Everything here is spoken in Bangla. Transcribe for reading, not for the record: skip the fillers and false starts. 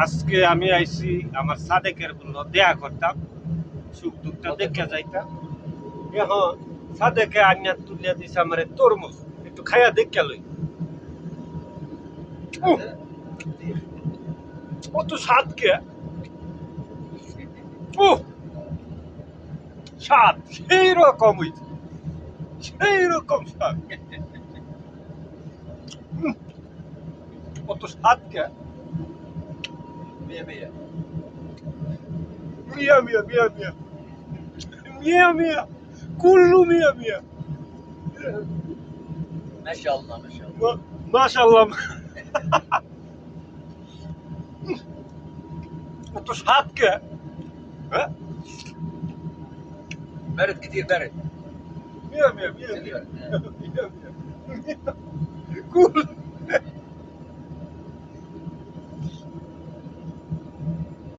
আজকে আমি আইছি আমার সাদেকের বলল দেয়া করতাম, সুখ দুঃখটা দেখে যাইতাম। এখন সাদেকে আনিয়া তুলিয়া দিছে আমার তরমুজ, একটু খাইয়া দেখে লই। কত স্বাদ কে! স্বাদ সেই রকম হইছে, সেই রকম স্বাদ। কত স্বাদ কে! মিয়া মিয়া মিয়া মিয়া মিয়া মিয়া মিয়া মিয়া কুল্লু মিয়া মিয়া। মাশাআল্লাহ মাশাআল্লাহ মাশাআল্লাহ। কত স্বাদ কে! হ্যাঁ برد كثير برد মিয়া মিয়া মিয়া মিয়া মিয়া মিয়া। কুল